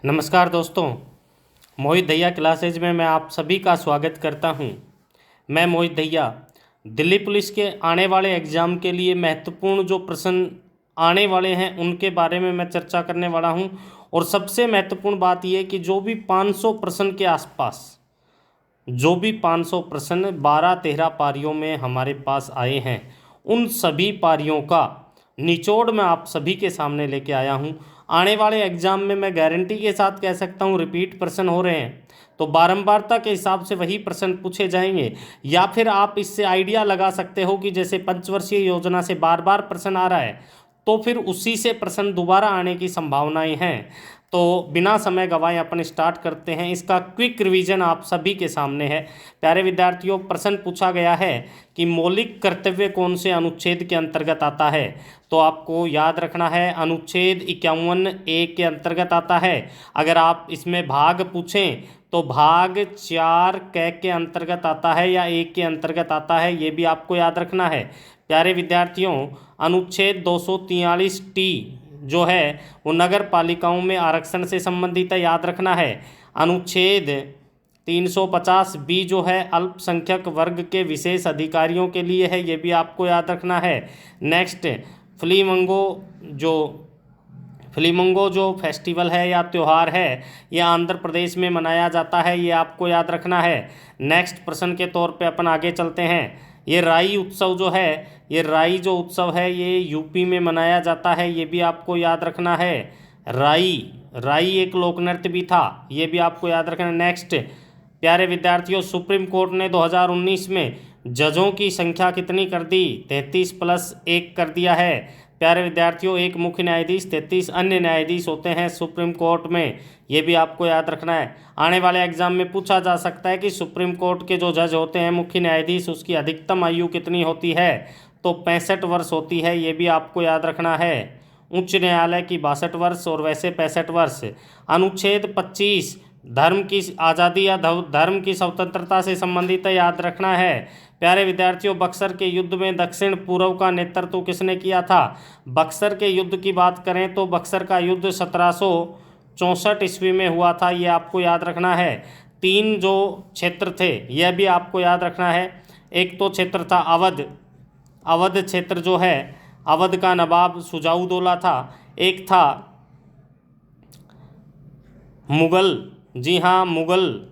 नमस्कार दोस्तों, मोहित दहिया क्लासेज में मैं आप सभी का स्वागत करता हूं। मैं मोहित दहिया। दिल्ली पुलिस के आने वाले एग्ज़ाम के लिए महत्वपूर्ण जो प्रश्न आने वाले हैं उनके बारे में मैं चर्चा करने वाला हूं। और सबसे महत्वपूर्ण बात यह कि जो भी 500 प्रश्न के आसपास जो भी 500 प्रश्न 12-13 पारियों में हमारे पास आए हैं, उन सभी पारियों का निचोड़ मैं आप सभी के सामने लेके आया हूं। आने वाले एग्ज़ाम में मैं गारंटी के साथ कह सकता हूं रिपीट प्रश्न हो रहे हैं, तो बारंबारता के हिसाब से वही प्रश्न पूछे जाएंगे। या फिर आप इससे आइडिया लगा सकते हो कि जैसे पंचवर्षीय योजना से बार बार प्रश्न आ रहा है, तो फिर उसी से प्रश्न दोबारा आने की संभावनाएं हैं। तो बिना समय गंवाए अपन स्टार्ट करते हैं। इसका क्विक रिवीजन आप सभी के सामने है। प्यारे विद्यार्थियों, प्रश्न पूछा गया है कि मौलिक कर्तव्य कौन से अनुच्छेद के अंतर्गत आता है। तो आपको याद रखना है अनुच्छेद 51A के अंतर्गत आता है। अगर आप इसमें भाग पूछें तो भाग 4 के अंतर्गत आता है या 1 के अंतर्गत आता है, ये भी आपको याद रखना है। प्यारे विद्यार्थियों, अनुच्छेद 243T जो है वो नगर पालिकाओं में आरक्षण से संबंधित है, याद रखना है। अनुच्छेद 350B जो है अल्पसंख्यक वर्ग के विशेष अधिकारियों के लिए है, ये भी आपको याद रखना है। नेक्स्ट, फ्लिमंगो जो फेस्टिवल है या त्यौहार है, यह आंध्र प्रदेश में मनाया जाता है, ये आपको याद रखना है। नेक्स्ट प्रश्न के तौर पे अपन आगे चलते हैं। ये राई उत्सव जो है, ये राई जो उत्सव है ये यूपी में मनाया जाता है, ये भी आपको याद रखना है। राई एक लोक नृत्य भी था, ये भी आपको याद रखना है। नेक्स्ट, प्यारे विद्यार्थियों, सुप्रीम कोर्ट ने 2019 में जजों की संख्या कितनी कर दी? 33+1 कर दिया है। प्यारे विद्यार्थियों, एक मुख्य न्यायाधीश 33 अन्य न्यायाधीश होते हैं सुप्रीम कोर्ट में, ये भी आपको याद रखना है। आने वाले एग्जाम में पूछा जा सकता है कि सुप्रीम कोर्ट के जो जज होते हैं मुख्य न्यायाधीश, उसकी अधिकतम आयु कितनी होती है? तो 65 वर्ष होती है, ये भी आपको याद रखना है। उच्च न्यायालय की 62 वर्ष और वैसे 65 वर्ष। अनुच्छेद 25 धर्म की आज़ादी या धर्म की स्वतंत्रता से संबंधित है, याद रखना है। प्यारे विद्यार्थियों, बक्सर के युद्ध में दक्षिण पूर्व का नेतृत्व किसने किया था? बक्सर के युद्ध की बात करें तो बक्सर का युद्ध 1764 ईस्वी में हुआ था, ये आपको याद रखना है। 3 जो क्षेत्र थे यह भी आपको याद रखना है। एक तो क्षेत्र था अवध क्षेत्र जो है, अवध का नवाब शुजाउदौला था। एक था मुगल, जी हाँ मुगल,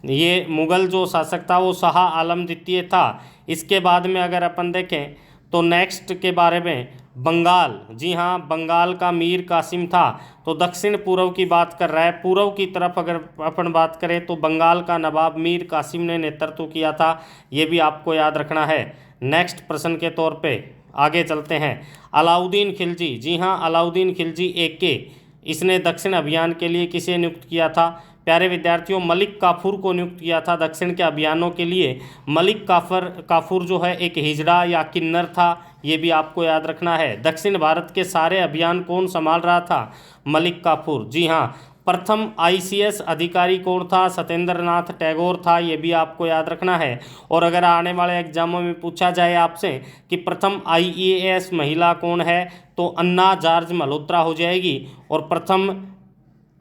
ये मुगल जो शासक था वो शाह आलम द्वितीय था। इसके बाद में अगर अपन देखें तो नेक्स्ट के बारे में बंगाल, जी हाँ बंगाल का मीर कासिम था। तो दक्षिण पूर्व की बात कर रहा है, पूर्व की तरफ अगर अपन बात करें तो बंगाल का नवाब मीर कासिम ने नेतृत्व किया था, ये भी आपको याद रखना है। नेक्स्ट प्रश्न के तौर पे आगे चलते हैं। अलाउद्दीन खिलजी, जी हाँ अलाउद्दीन खिलजी AK, इसने दक्षिण अभियान के लिए किसे नियुक्त किया था? प्यारे विद्यार्थियों, मलिक काफूर को नियुक्त किया था दक्षिण के अभियानों के लिए। मलिक काफूर जो है एक हिजड़ा या किन्नर था, ये भी आपको याद रखना है। दक्षिण भारत के सारे अभियान कौन संभाल रहा था? मलिक काफूर, जी हाँ। प्रथम ICS अधिकारी कौन था? सत्येंद्र नाथ टैगोर था, ये भी आपको याद रखना है। और अगर आने वाले एग्जामों में पूछा जाए आपसे कि प्रथम IAS महिला कौन है, तो अन्ना जॉर्ज मल्होत्रा हो जाएगी। और प्रथम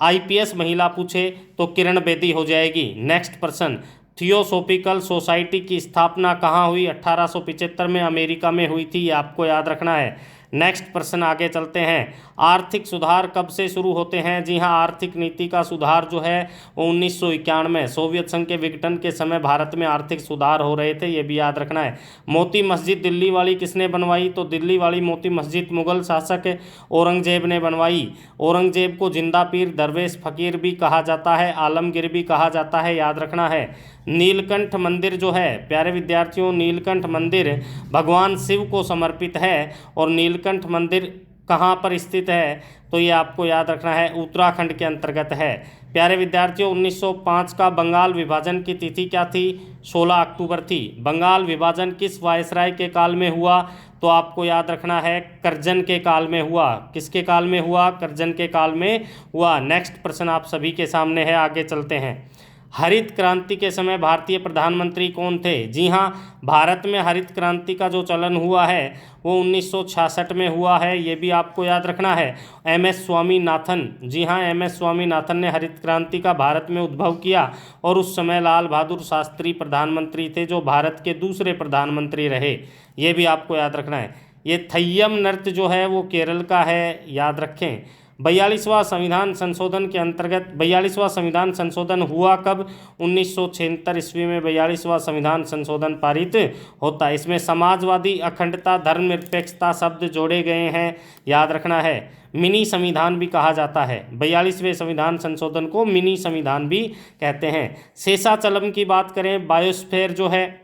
IPS महिला पूछे तो किरण बेदी हो जाएगी। नेक्स्ट प्रश्न, थियोसॉफिकल सोसाइटी की स्थापना कहाँ हुई? 1875 में अमेरिका में हुई थी, ये आपको याद रखना है। नेक्स्ट प्रश्न आगे चलते हैं। आर्थिक सुधार कब से शुरू होते हैं? जी हाँ, आर्थिक नीति का सुधार जो है वो 1951 सोवियत संघ के विघटन के समय भारत में आर्थिक सुधार हो रहे थे, ये भी याद रखना है। मोती मस्जिद दिल्ली वाली किसने बनवाई? तो दिल्ली वाली मोती मस्जिद मुगल शासक औरंगजेब ने बनवाई। औरंगजेब को जिंदा पीर, दरवेश फकीर भी कहा जाता है, आलमगीर भी कहा जाता है, याद रखना है। नीलकंठ मंदिर जो है, प्यारे विद्यार्थियों, नीलकंठ मंदिर भगवान शिव को समर्पित है। और नीलकंठ मंदिर कहाँ पर स्थित है? तो ये आपको याद रखना है, उत्तराखंड के अंतर्गत है। प्यारे विद्यार्थियों, 1905 का बंगाल विभाजन की तिथि क्या थी? 16 अक्टूबर थी। बंगाल विभाजन किस वायसराय के काल में हुआ? तो आपको याद रखना है करजन के काल में हुआ। किसके काल में हुआ? करजन के काल में हुआ। नेक्स्ट प्रश्न आप सभी के सामने है, आगे चलते हैं। हरित क्रांति के समय भारतीय प्रधानमंत्री कौन थे? जी हाँ, भारत में हरित क्रांति का जो चलन हुआ है वो 1966 में हुआ है, ये भी आपको याद रखना है। एमएस स्वामीनाथन, जी हाँ, एमएस स्वामीनाथन ने हरित क्रांति का भारत में उद्भव किया और उस समय लाल बहादुर शास्त्री प्रधानमंत्री थे जो भारत के दूसरे प्रधानमंत्री रहे, ये भी आपको याद रखना है। ये थय्यम नृत्य जो है वो केरल का है, याद रखें। 42वां संविधान संशोधन के अंतर्गत 42वां संविधान संशोधन हुआ कब? 1976 ईस्वी में 42वां संविधान संशोधन पारित होता है। इसमें समाजवादी, अखंडता, धर्मनिरपेक्षता शब्द जोड़े गए हैं, याद रखना है। मिनी संविधान भी कहा जाता है, 42वें संविधान संशोधन को मिनी संविधान भी कहते हैं। शेषाचलम की बात करें, बायोस्फीयर जो है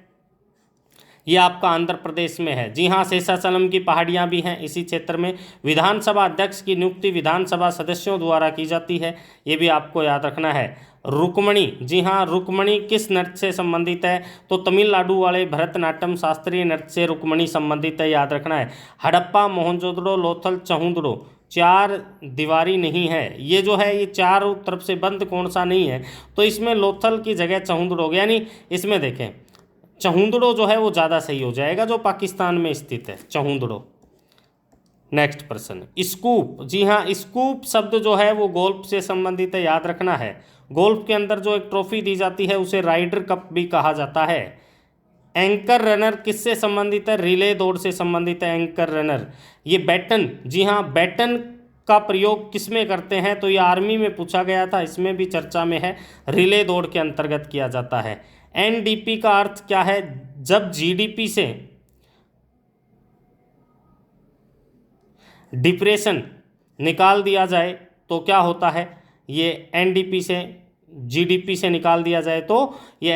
ये आपका आंध्र प्रदेश में है। जी हाँ, शेषाचलम की पहाड़ियाँ भी हैं इसी क्षेत्र में। विधानसभा अध्यक्ष की नियुक्ति विधानसभा सदस्यों द्वारा की जाती है, ये भी आपको याद रखना है। रुक्मणी, जी हाँ, रुक्मणी किस नृत्य से संबंधित है? तो तमिलनाडु वाले भरतनाट्यम शास्त्रीय नृत्य से रुक्मणी संबंधित है, याद रखना है। हड़प्पा, मोहनजोदड़ो, लोथल, चहुंदड़ो, चार दीवारी नहीं है, ये जो है ये चारों तरफ से बंद कौन सा नहीं है? तो इसमें लोथल की जगह चहुंदड़ो हो गया, यानी इसमें देखें चहुंदड़ो जो है वो ज़्यादा सही हो जाएगा, जो पाकिस्तान में स्थित है चहुंदड़ो। नेक्स्ट प्रश्न, स्कूप, जी हाँ, स्कूप शब्द जो है वो गोल्फ से संबंधित है, याद रखना है। गोल्फ के अंदर जो एक ट्रॉफी दी जाती है उसे राइडर कप भी कहा जाता है। एंकर रनर किससे संबंधित है? रिले दौड़ से संबंधित है एंकर रनर। ये बैटन, जी हाँ, बैटन का प्रयोग किस में करते हैं? तो ये आर्मी में पूछा गया था, इसमें भी चर्चा में है, रिले दौड़ के अंतर्गत किया जाता है। एनडीपी का अर्थ क्या है? जब जीडीपी से डिप्रेशन निकाल दिया जाए तो क्या होता है? ये एनडीपी से जीडीपी से निकाल दिया जाए तो ये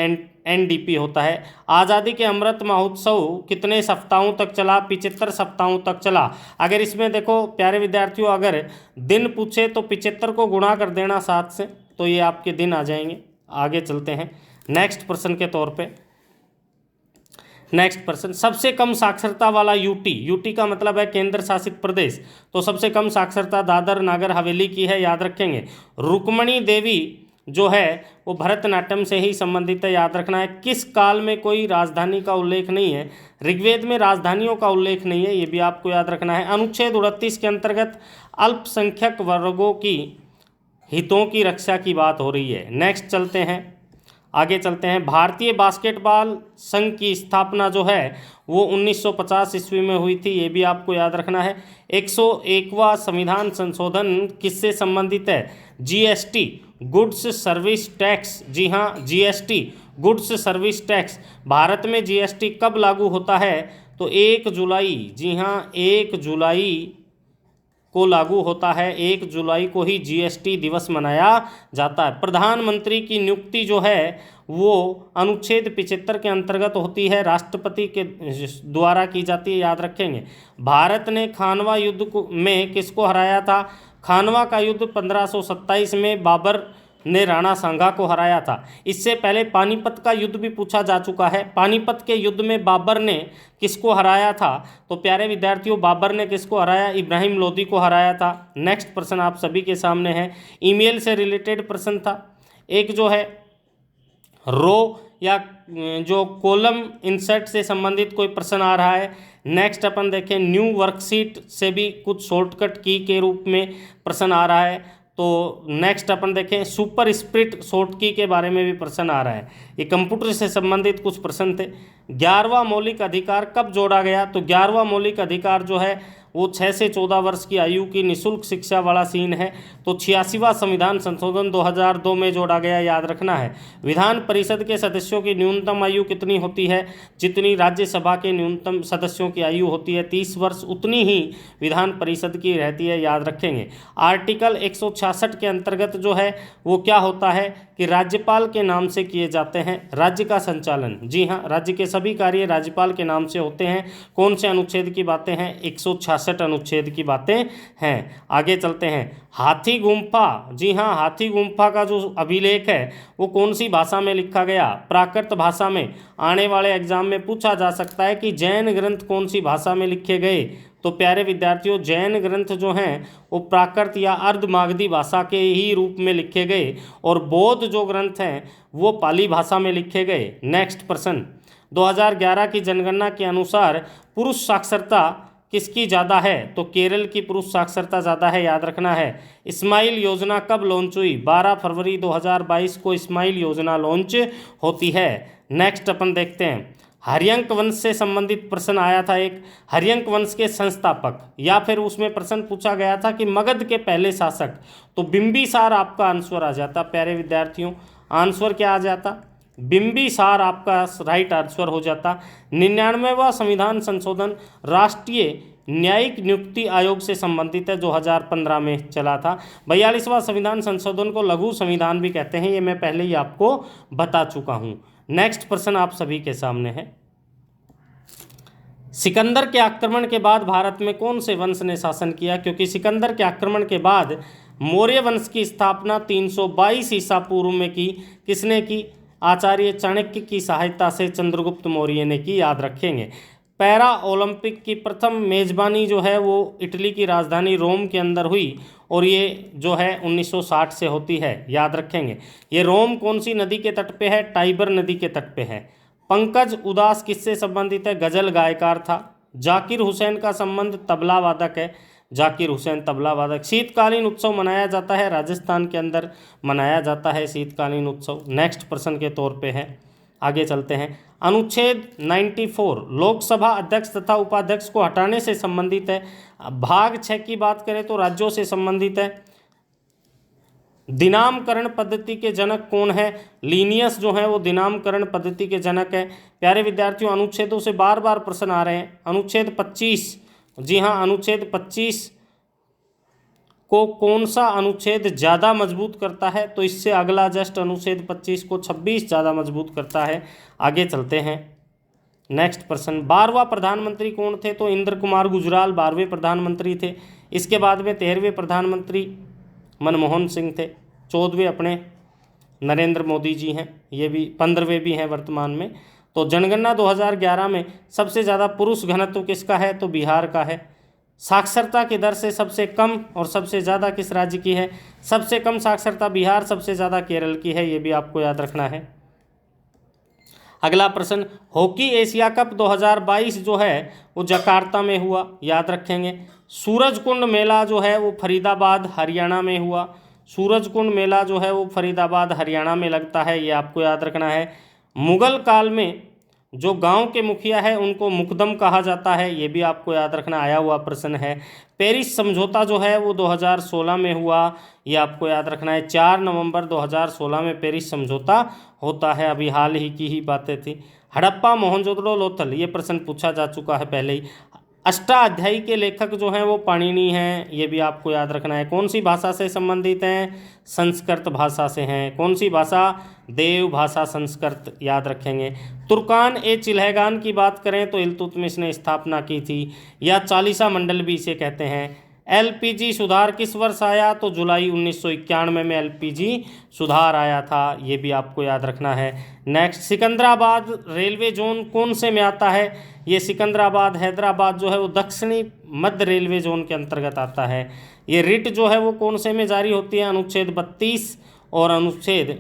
एनडीपी होता है। आज़ादी के अमृत महोत्सव कितने सप्ताहों तक चला? 75 सप्ताहों तक चला। अगर इसमें देखो प्यारे विद्यार्थियों, अगर दिन पूछे तो 75 को गुणा कर देना 7 से, तो ये आपके दिन आ जाएंगे। आगे चलते हैं नेक्स्ट प्रश्न के तौर पे। नेक्स्ट प्रश्न, सबसे कम साक्षरता वाला यूटी, यूटी का मतलब है केंद्र शासित प्रदेश, तो सबसे कम साक्षरता दादर नागर हवेली की है, याद रखेंगे। रुक्मणी देवी जो है वो भरतनाट्यम से ही संबंधित है, याद रखना है। किस काल में कोई राजधानी का उल्लेख नहीं है? ऋग्वेद में राजधानियों का उल्लेख नहीं है, ये भी आपको याद रखना है। अनुच्छेद 39 के अंतर्गत अल्पसंख्यक वर्गों की हितों की रक्षा की बात हो रही है। नेक्स्ट चलते हैं, आगे चलते हैं। भारतीय बास्केटबॉल संघ की स्थापना जो है वो 1950 ईस्वी में हुई थी, ये भी आपको याद रखना है। 101वां संविधान संशोधन किससे संबंधित है? जीएसटी, गुड्स सर्विस टैक्स, जी हाँ, GST goods service tax. Bharat में जीएसटी कब लागू होता है? तो 1 जुलाई, जी हाँ, 1 जुलाई को लागू होता है। 1 जुलाई को ही जीएसटी दिवस मनाया जाता है। प्रधानमंत्री की नियुक्ति जो है वो अनुच्छेद 75 के अंतर्गत होती है, राष्ट्रपति के द्वारा की जाती है, याद रखेंगे। भारत ने खानवा युद्ध में किसको हराया था? खानवा का युद्ध 1527 में बाबर ने राणा सांगा को हराया था। इससे पहले पानीपत का युद्ध भी पूछा जा चुका है। पानीपत के युद्ध में बाबर ने किसको हराया था? तो प्यारे विद्यार्थियों, बाबर ने किसको हराया? इब्राहिम लोदी को हराया था। नेक्स्ट प्रश्न आप सभी के सामने है, ईमेल से रिलेटेड प्रश्न था। एक जो है रो या जो कॉलम इंसर्ट से संबंधित कोई प्रश्न आ रहा है। नेक्स्ट अपन देखें, न्यू वर्कशीट से भी कुछ शॉर्टकट की के रूप में प्रश्न आ रहा है। तो नेक्स्ट अपन देखें, सुपर स्प्रिट शॉर्ट की के बारे में भी प्रश्न आ रहा है। ये कंप्यूटर से संबंधित कुछ प्रश्न थे। 11वां मौलिक अधिकार कब जोड़ा गया? तो 11वां मौलिक अधिकार जो है वो 6 से 14 वर्ष की आयु की निःशुल्क शिक्षा वाला सीन है। तो 86वां संविधान संशोधन 2002 में जोड़ा गया, याद रखना है। विधान परिषद के सदस्यों की न्यूनतम आयु कितनी होती है? जितनी राज्यसभा के न्यूनतम सदस्यों की आयु होती है 30 वर्ष, उतनी ही विधान परिषद की रहती है, याद रखेंगे। आर्टिकल 166 के अंतर्गत जो है वो क्या होता है कि राज्यपाल के नाम से किए जाते हैं राज्य का संचालन। जी हाँ, राज्य के सभी कार्य राज्यपाल के नाम से होते हैं। कौन से अनुच्छेद की बातें हैं? 166 66 अनुच्छेद की बातें हैं। आगे चलते हैं। हाथी गुम्फा, जी हाँ, हाथी गुम्फा का जो अभिलेख है वो कौन सी भाषा में लिखा गया? प्राकृत भाषा में। आने वाले एग्जाम में पूछा जा सकता है कि जैन ग्रंथ कौन सी भाषा में लिखे गए? तो प्यारे विद्यार्थियों, जैन ग्रंथ जो हैं वो प्राकृत या अर्धमागधी भाषा के ही रूप में लिखे गए, और बौद्ध जो ग्रंथ हैं वो पाली भाषा में लिखे गए। नेक्स्ट प्रश्न, 2011 की जनगणना के अनुसार पुरुष साक्षरता किसकी ज़्यादा है? तो केरल की पुरुष साक्षरता ज़्यादा है, याद रखना है। स्माइल योजना कब लॉन्च हुई? 12 फरवरी 2022 को स्माइल योजना लॉन्च होती है। नेक्स्ट अपन देखते हैं, हर्यंक वंश से संबंधित प्रश्न आया था एक। हर्यंक वंश के संस्थापक, या फिर उसमें प्रश्न पूछा गया था कि मगध के पहले शासक, तो बिंबिसार आपका आंसर आ जाता। प्यारे विद्यार्थियों, आंसर क्या आ जाता? बिंबिसार आपका राइट आंसर हो जाता। 99वां संविधान संशोधन राष्ट्रीय न्यायिक नियुक्ति आयोग से संबंधित है, 2015 में चला था। 42वां संविधान संशोधन को लघु संविधान भी कहते हैं, ये मैं पहले ही आपको बता चुका हूँ। नेक्स्ट प्रश्न आप सभी के सामने है। सिकंदर के आक्रमण के बाद भारत में कौन से वंश ने शासन किया? क्योंकि सिकंदर के आक्रमण के बाद मौर्य वंश की स्थापना 322 ईसा पूर्व में की। किसने की? आचार्य चाणक्य की सहायता से चंद्रगुप्त मौर्य ने की, याद रखेंगे। पैरा ओलंपिक की प्रथम मेजबानी जो है वो इटली की राजधानी रोम के अंदर हुई, और ये जो है 1960 से होती है, याद रखेंगे। ये रोम कौन सी नदी के तट पे है? टाइबर नदी के तट पे है। पंकज उदास किससे संबंधित है? गजल गायकार था। जाकिर हुसैन का संबंध तबला वादक है। जाकिर हुसैन तबला वादक। शीतकालीन उत्सव मनाया जाता है, राजस्थान के अंदर मनाया जाता है शीतकालीन उत्सव। नेक्स्ट प्रश्न के तौर पे है, आगे चलते हैं। अनुच्छेद 94 लोकसभा अध्यक्ष तथा उपाध्यक्ष को हटाने से संबंधित है। भाग 6 की बात करें तो राज्यों से संबंधित है। दिनामकरण पद्धति के जनक कौन है? लीनियस जो है वो दिनामकरण पद्धति के जनक है। प्यारे विद्यार्थियों, अनुच्छेदों से बार बार प्रश्न आ रहे हैं। अनुच्छेद 25, जी हाँ, अनुच्छेद 25 को कौन सा अनुच्छेद ज़्यादा मजबूत करता है? तो इससे अगला जस्ट अनुच्छेद 25 को 26 ज़्यादा मजबूत करता है। आगे चलते हैं। नेक्स्ट प्रश्न, 12वां प्रधानमंत्री कौन थे? तो इंद्र कुमार गुजराल 12वें प्रधानमंत्री थे। इसके बाद में 13वें प्रधानमंत्री मनमोहन सिंह थे। 14वें अपने नरेंद्र मोदी जी हैं, ये भी 15वें भी हैं वर्तमान में। तो जनगणना 2011 में सबसे ज़्यादा पुरुष घनत्व किसका है? तो बिहार का है। साक्षरता की दर से सबसे कम और सबसे ज़्यादा किस राज्य की है? सबसे कम साक्षरता बिहार, सबसे ज़्यादा केरल की है, ये भी आपको याद रखना है। अगला प्रश्न, हॉकी एशिया कप 2022 जो है वो जकार्ता में हुआ, याद रखेंगे। सूरजकुंड मेला जो है वो फरीदाबाद हरियाणा में हुआ। सूरजकुंड मेला जो है वो फरीदाबाद हरियाणा में लगता है, ये आपको याद रखना है। मुगल काल में जो गांव के मुखिया है उनको मुकदम कहा जाता है, ये भी आपको याद रखना, आया हुआ प्रश्न है। पेरिस समझौता जो है वो 2016 में हुआ, ये आपको याद रखना है। 4 नवंबर 2016 में पेरिस समझौता होता है, अभी हाल ही की ही बातें थी। हड़प्पा मोहनजोदड़ो लोथल, ये प्रश्न पूछा जा चुका है पहले ही। अष्टाध्यायी के लेखक जो हैं वो पाणिनि हैं, ये भी आपको याद रखना है। कौन सी भाषा से संबंधित हैं? संस्कृत भाषा से हैं। कौन सी भाषा? देव भाषा संस्कृत, याद रखेंगे। तुर्कान ए चिल्हगान की बात करें तो इल्तुतमिश ने स्थापना की थी, या चालीसा मंडल भी इसे कहते हैं। एलपीजी सुधार किस वर्ष आया? तो जुलाई 1991 में एलपीजी सुधार आया था, ये भी आपको याद रखना है। नेक्स्ट, सिकंदराबाद रेलवे जोन कौन से में आता है? ये सिकंदराबाद हैदराबाद जो है वो दक्षिणी मध्य रेलवे जोन के अंतर्गत आता है। ये रिट जो है वो कौन से में जारी होती है? अनुच्छेद 32 और अनुच्छेद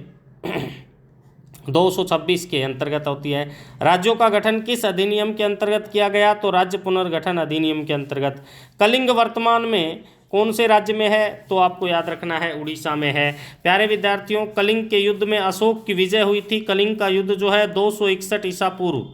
226 के अंतर्गत होती है। राज्यों का गठन किस अधिनियम के अंतर्गत किया गया? तो राज्य पुनर्गठन अधिनियम के अंतर्गत। कलिंग वर्तमान में कौन से राज्य में है? तो आपको याद रखना है उड़ीसा में है। प्यारे विद्यार्थियों, कलिंग के युद्ध में अशोक की विजय हुई थी। कलिंग का युद्ध जो है 261 ईसा पूर्व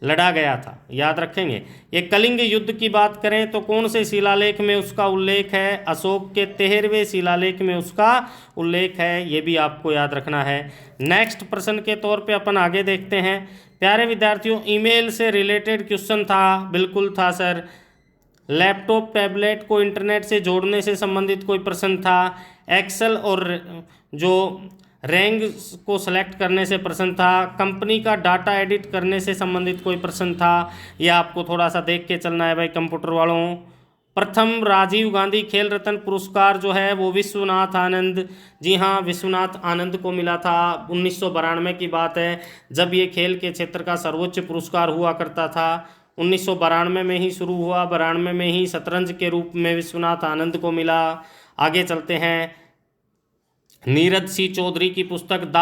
लड़ा गया था, याद रखेंगे। ये कलिंग युद्ध की बात करें तो कौन से शिलालेख में उसका उल्लेख है? अशोक के 13वें शिलालेख में उसका उल्लेख है, ये भी आपको याद रखना है। नेक्स्ट प्रश्न के तौर पे अपन आगे देखते हैं। प्यारे विद्यार्थियों, ईमेल से रिलेटेड क्वेश्चन था, बिल्कुल था सर। लैपटॉप टैबलेट को इंटरनेट से जोड़ने से संबंधित कोई प्रश्न था। एक्सेल और जो रैंक को सेलेक्ट करने से प्रश्न था। कंपनी का डाटा एडिट करने से संबंधित कोई प्रश्न था। यह आपको थोड़ा सा देख के चलना है भाई कंप्यूटर वालों। प्रथम राजीव गांधी खेल रत्न पुरस्कार जो है वो विश्वनाथ आनंद, जी हाँ विश्वनाथ आनंद को मिला था। 1992 की बात है जब ये खेल के क्षेत्र का सर्वोच्च पुरस्कार हुआ करता था। 1992 में ही शुरू हुआ, 92 में ही शतरंज के रूप में विश्वनाथ आनंद को मिला। आगे चलते हैं, नीरज सी चौधरी की पुस्तक the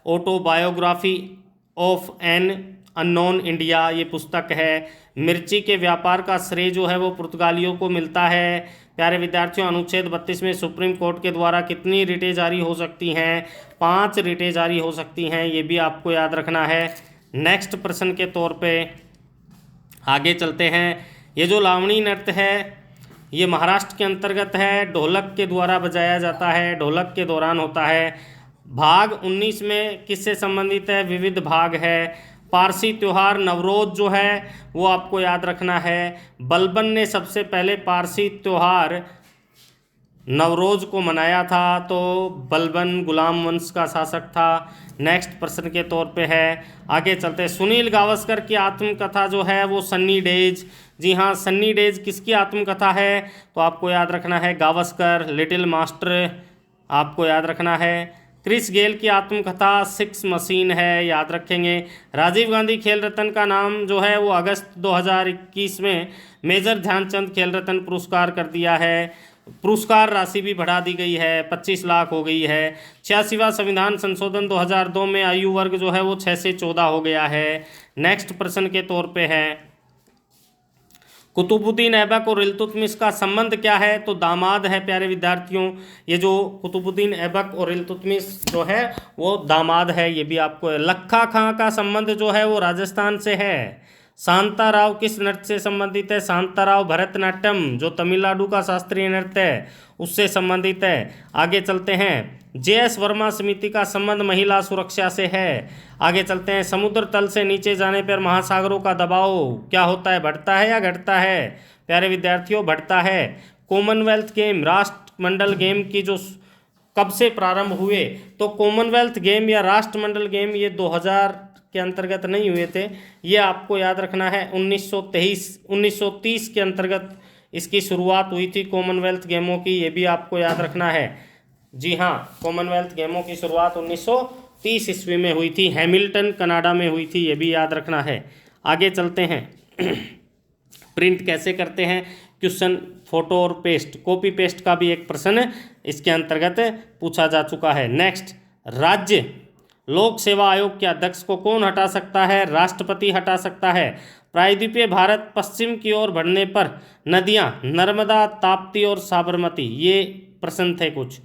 autobiography of an unknown India, ये पुस्तक है। मिर्ची के व्यापार का श्रेय जो है वो पुर्तगालियों को मिलता है। प्यारे विद्यार्थियों, अनुच्छेद 32 में सुप्रीम कोर्ट के द्वारा कितनी रिटें जारी हो सकती हैं? 5 रिटें जारी हो सकती हैं, ये भी आपको याद रखना है। नेक्स्ट प्रश्न के तौर पे आगे चलते हैं। ये जो लावणी नृत्य है ये महाराष्ट्र के अंतर्गत है, ढोलक के द्वारा बजाया जाता है, ढोलक के दौरान होता है। भाग 19 में किससे संबंधित है? विविध भाग है। पारसी त्यौहार नवरोज जो है वो आपको याद रखना है। बलबन ने सबसे पहले पारसी त्यौहार नवरोज को मनाया था, तो बलबन गुलाम वंश का शासक था। नेक्स्ट प्रश्न के तौर पे है, आगे चलते हैं। सुनील गावस्कर की आत्मकथा जो है वो सन्नी डेज, जी हाँ सन्नी डेज किसकी आत्मकथा है? तो आपको याद रखना है गावस्कर, लिटिल मास्टर आपको याद रखना है। क्रिस गेल की आत्मकथा सिक्स मशीन है, याद रखेंगे। राजीव गांधी खेल रत्न का नाम जो है वो अगस्त 2021 में मेजर ध्यानचंद खेल रत्न पुरस्कार कर दिया है। पुरस्कार राशि भी बढ़ा दी गई है, 25 लाख हो गई है। 86वां संविधान संशोधन 2002 में आयु वर्ग जो है वो 6 से 14 हो गया है। नेक्स्ट प्रश्न के तौर पे है, कुतुबुद्दीन ऐबक और इल्तुतमिश का संबंध क्या है? तो दामाद है प्यारे विद्यार्थियों। ये जो कुतुबुद्दीन ऐबक और इल्तुतमिश जो है वो दामाद है, ये भी आपको है। लखा खां का संबंध जो है वो राजस्थान से है। शांताराव किस नृत्य से संबंधित है? शांताराव भरतनाट्यम जो तमिलनाडु का शास्त्रीय नृत्य है उससे संबंधित है। आगे चलते हैं, जे.एस. वर्मा समिति का संबंध महिला सुरक्षा से है। आगे चलते हैं, समुद्र तल से नीचे जाने पर महासागरों का दबाव क्या होता है? बढ़ता है या घटता है? प्यारे विद्यार्थियों बढ़ता है। कॉमनवेल्थ गेम, राष्ट्रमंडल गेम की जो कब से प्रारंभ हुए? तो कॉमनवेल्थ गेम या राष्ट्रमंडल गेम ये 2000 के अंतर्गत नहीं हुए थे, ये आपको याद रखना है। 1930 के अंतर्गत इसकी शुरुआत हुई थी कॉमनवेल्थ गेमों की, ये भी आपको याद रखना है। जी हाँ, कॉमनवेल्थ गेमों की शुरुआत 1930 ईस्वी में हुई थी, हैमिल्टन कनाडा में हुई थी, ये भी याद रखना है। आगे चलते हैं, प्रिंट कैसे करते हैं? क्वेश्चन फोटो और पेस्ट, कॉपी पेस्ट का भी एक प्रश्न इसके अंतर्गत पूछा जा चुका है। नेक्स्ट, राज्य लोक सेवा आयोग के अध्यक्ष को कौन हटा सकता है? राष्ट्रपति हटा सकता है। प्रायद्वीपीय भारत पश्चिम की ओर बढ़ने पर नदियां नर्मदा, ताप्ती और साबरमती, ये प्रश्न थे कुछ।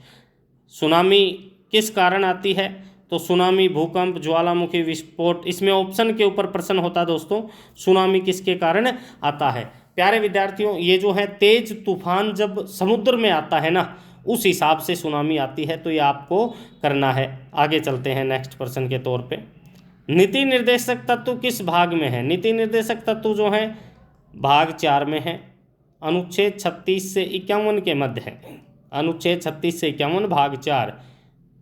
सुनामी किस कारण आती है? तो सुनामी, भूकंप, ज्वालामुखी विस्फोट, इसमें ऑप्शन के ऊपर प्रश्न होता दोस्तों, सुनामी किसके कारण आता है। प्यारे विद्यार्थियों, ये जो है तेज तूफान जब समुद्र में आता है ना, उस हिसाब से सुनामी आती है, तो ये आपको करना है। आगे चलते हैं नेक्स्ट प्रश्न के तौर पे, नीति निर्देशक तत्व किस भाग में है? नीति निर्देशक तत्व जो है भाग 4 में है, अनुच्छेद 36 से 51 के मध्य है। अनुच्छेद 36 से 51 भाग 4।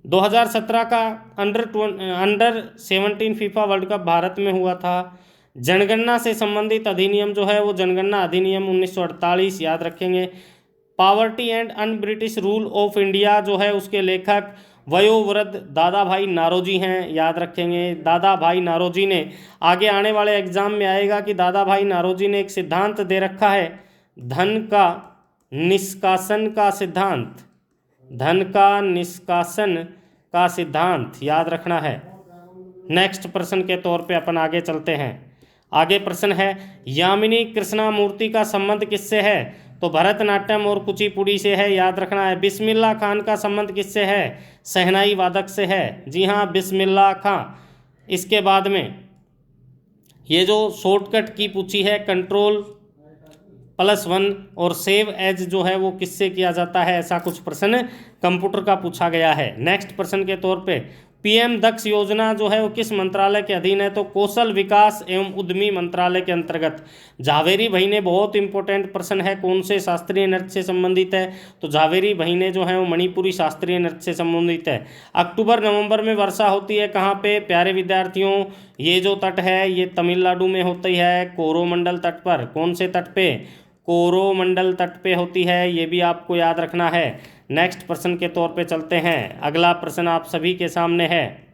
2017 का under 17 FIFA world cup Bharat में हुआ था। जनगणना से संबंधित अधिनियम जो है वो जनगणना अधिनियम 1948, याद रखेंगे। Poverty and un British rule of India जो है उसके लेखक वयोवृद्ध दादा भाई नारोजी हैं, याद रखेंगे। दादा भाई नारोजी ने, आगे आने वाले एग्जाम में आएगा कि दादा भाई नारोजी ने एक सिद्धांत दे रखा है, धन का निष्कासन का सिद्धांत, धन का निष्कासन का सिद्धांत याद रखना है। नेक्स्ट प्रश्न के तौर पे अपन आगे चलते हैं। आगे प्रश्न है, यामिनी कृष्णामूर्ति का संबंध किससे है? तो भरतनाट्यम और कुचिपुड़ी से है, याद रखना है। बिस्मिल्लाह खान का संबंध किससे है? शहनाई वादक से है, जी हाँ बिस्मिल्लाह खां। इसके बाद में ये जो शॉर्टकट की पूछी है, Ctrl+1 और सेव एज जो है वो किससे किया जाता है, ऐसा कुछ प्रश्न कंप्यूटर का पूछा गया है। नेक्स्ट प्रश्न के तौर पे, पीएम दक्ष योजना जो है वो किस मंत्रालय के अधीन है? तो कौशल विकास एवं उद्यमी मंत्रालय के अंतर्गत। झावेरी भाई ने, बहुत इंपॉर्टेंट प्रश्न है, कौन से शास्त्रीय नृत्य से संबंधित है? तो झावेरी भाई ने जो है वो मणिपुरी शास्त्रीय नृत्य से संबंधित है। अक्टूबर नवंबर में वर्षा होती है कहाँ पे? प्यारे विद्यार्थियों, ये जो तट है ये तमिलनाडु में होती है, कोरोमंडल तट पर। कौन से तट पे? कोरोमंडल तट पे होती है, ये भी आपको याद रखना है। नेक्स्ट प्रश्न के तौर पे चलते हैं। अगला प्रश्न आप सभी के सामने है,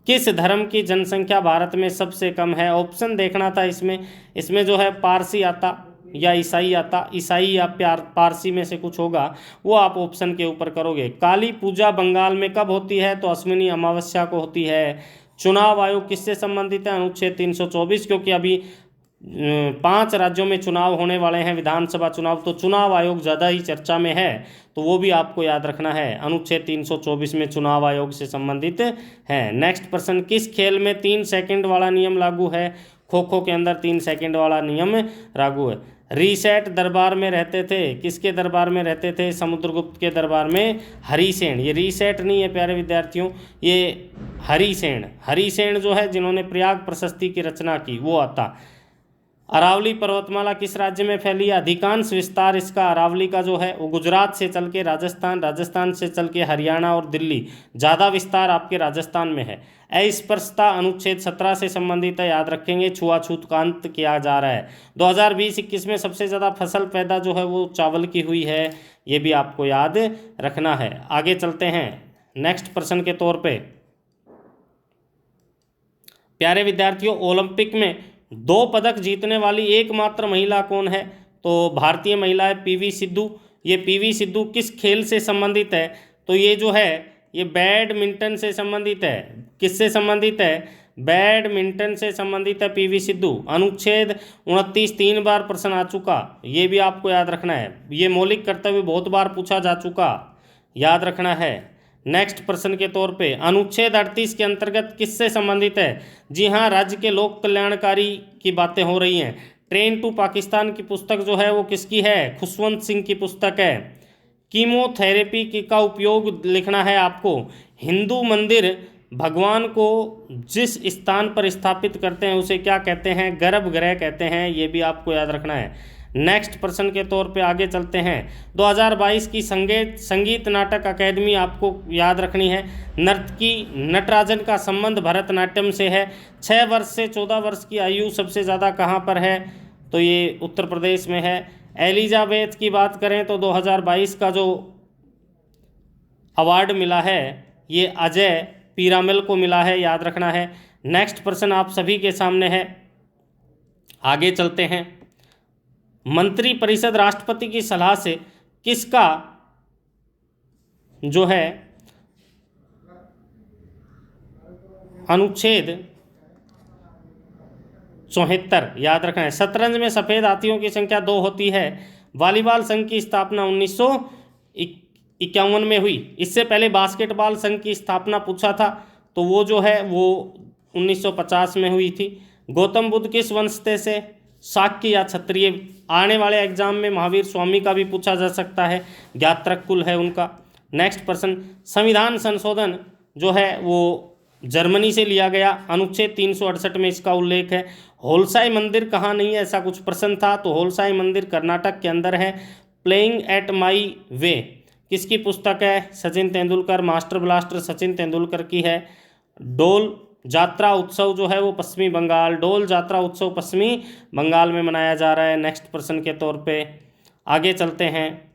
किस धर्म की जनसंख्या भारत में सबसे कम है? ऑप्शन देखना था इसमें। इसमें जो है पारसी आता या ईसाई आता, ईसाई या पारसी में से कुछ होगा, वो आप ऑप्शन के ऊपर करोगे। काली पूजा बंगाल में कब होती है? तो अश्विनी अमावस्या को होती है। चुनाव आयोग किससे संबंधित है? अनुच्छेद 324, क्योंकि अभी 5 राज्यों में चुनाव होने वाले हैं, विधानसभा चुनाव, तो चुनाव आयोग ज़्यादा ही चर्चा में है, तो वो भी आपको याद रखना है। अनुच्छेद 324 में चुनाव आयोग से संबंधित है। नेक्स्ट प्रश्न, किस खेल में 3 सेकंड वाला नियम लागू है? खो खो के अंदर 3 सेकंड वाला नियम लागू है। रीसेट दरबार में रहते थे, किसके दरबार में रहते थे? समुद्रगुप्त के दरबार में हरिसेन। ये रीसेट नहीं है प्यारे विद्यार्थियों, ये हरिसेन। हरिसेन जो है जिन्होंने प्रयाग प्रशस्ति की रचना की, वो आता। अरावली पर्वतमाला किस राज्य में फैली है? अधिकांश विस्तार इसका अरावली का जो है वो गुजरात से चल के राजस्थान, राजस्थान से चल के हरियाणा और दिल्ली, ज़्यादा विस्तार आपके राजस्थान में है। अस्पृश्यता अनुच्छेद 17 से संबंधित है, याद रखेंगे। छुआछूत का अंत किया जा रहा है। 2020-21 में सबसे ज़्यादा फसल पैदा जो है वो चावल की हुई है, ये भी आपको याद रखना है। आगे चलते हैं नेक्स्ट प्रश्न के तौर पर। प्यारे विद्यार्थियों, ओलंपिक में 2 पदक जीतने वाली एकमात्र महिला कौन है? तो भारतीय महिला है पीवी सिद्धू। ये पीवी सिद्धू किस खेल से संबंधित है? तो ये जो है ये बैडमिंटन से संबंधित है। किससे संबंधित है? बैडमिंटन से संबंधित है पीवी सिद्धू। अनुच्छेद 29 3 बार प्रश्न आ चुका, ये भी आपको याद रखना है। ये मौलिक कर्तव्य बहुत बार पूछा जा चुका, याद रखना है। नेक्स्ट प्रश्न के तौर पे, अनुच्छेद 38 के अंतर्गत किससे संबंधित है? जी हाँ, राज्य के लोक कल्याणकारी की बातें हो रही हैं। ट्रेन टू पाकिस्तान की पुस्तक जो है वो किसकी है? खुशवंत सिंह की पुस्तक है। कीमोथेरेपी का उपयोग लिखना है आपको। हिंदू मंदिर भगवान को जिस स्थान पर स्थापित करते हैं उसे क्या कहते हैं? गर्भगृह कहते हैं, ये भी आपको याद रखना है। नेक्स्ट प्रश्न के तौर पे आगे चलते हैं। 2022 की संगीत नाटक अकेडमी आपको याद रखनी है। नर्तकी नटराजन का संबंध भरतनाट्यम से है। 6 वर्ष से 14 वर्ष की आयु सबसे ज़्यादा कहाँ पर है? तो ये उत्तर प्रदेश में है। एलिजाबेथ की बात करें तो 2022 का जो अवार्ड मिला है ये अजय पीरामल को मिला है, याद रखना है। नेक्स्ट प्रश्न आप सभी के सामने है, आगे चलते हैं। मंत्री परिषद राष्ट्रपति की सलाह से किसका जो है अनुच्छेद 74 याद रखना है। शतरंज में सफ़ेद हाथियों की संख्या 2 होती है। वॉलीबॉल संघ की स्थापना 1951 में हुई। इससे पहले बास्केटबॉल संघ की स्थापना पूछा था, तो वो जो है वो 1950 में हुई थी। गौतम बुद्ध किस वंश से? शाक्य या क्षत्रिय। आने वाले एग्जाम में महावीर स्वामी का भी पूछा जा सकता है, ज्ञात्रक कुल है उनका। नेक्स्ट प्रश्न, संविधान संशोधन जो है वो जर्मनी से लिया गया। अनुच्छेद 368 में इसका उल्लेख है। होलसाई मंदिर कहाँ नहीं है, ऐसा कुछ प्रश्न था, तो होलसाई मंदिर कर्नाटक के अंदर है। प्लेइंग एट माई वे किसकी पुस्तक है? सचिन तेंदुलकर। मास्टर ब्लास्टर सचिन तेंदुलकर की है। डोल यात्रा उत्सव जो है वो पश्चिमी बंगाल, डोल यात्रा उत्सव पश्चिमी बंगाल में मनाया जा रहा है। नेक्स्ट प्रश्न के तौर पे आगे चलते हैं।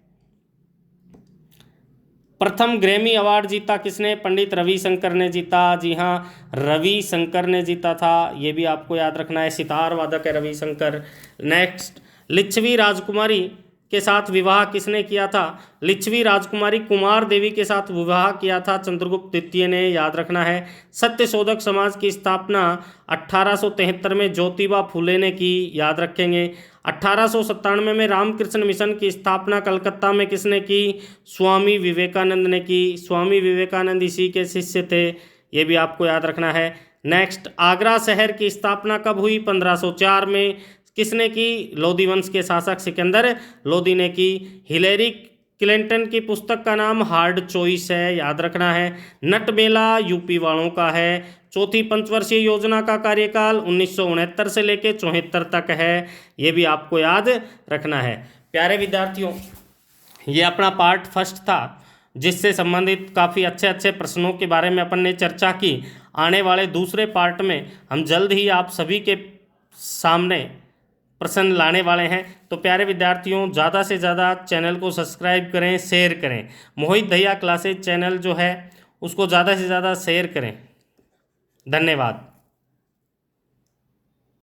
प्रथम ग्रैमी अवार्ड जीता किसने? पंडित रविशंकर ने जीता। जी हाँ, रविशंकर ने जीता था, ये भी आपको याद रखना है। सितार वादक है रविशंकर। नेक्स्ट, लिच्छवी राजकुमारी के साथ विवाह किसने किया था? लिच्छवी राजकुमारी कुमार देवी के साथ विवाह किया था चंद्रगुप्त द्वितीय ने, याद रखना है। सत्यशोधक समाज की स्थापना 1873 में ज्योतिबा फूले ने की, याद रखेंगे। 1897 में रामकृष्ण मिशन की स्थापना कलकत्ता में किसने की? स्वामी विवेकानंद ने की। स्वामी विवेकानंद इसी के शिष्य थे, ये भी आपको याद रखना है। नेक्स्ट, आगरा शहर की स्थापना कब हुई? 1504 में। किसने की? लोधी वंश के शासक सिकंदर लोधी ने की। हिलेरी क्लिंटन की पुस्तक का नाम हार्ड चॉइस है, याद रखना है। नट मेला यूपी वालों का है। चौथी पंचवर्षीय योजना का कार्यकाल 1969 से लेकर 74 तक है, ये भी आपको याद रखना है। प्यारे विद्यार्थियों, ये अपना पार्ट फर्स्ट था, जिससे संबंधित काफ़ी अच्छे अच्छे प्रश्नों के बारे में अपन ने चर्चा की। आने वाले दूसरे पार्ट में हम जल्द ही आप सभी के सामने प्रश्न लाने वाले हैं। तो प्यारे विद्यार्थियों, ज़्यादा से ज़्यादा चैनल को सब्सक्राइब करें, शेयर करें। मोहित दहिया क्लासेज चैनल जो है उसको ज़्यादा से ज़्यादा शेयर करें। धन्यवाद।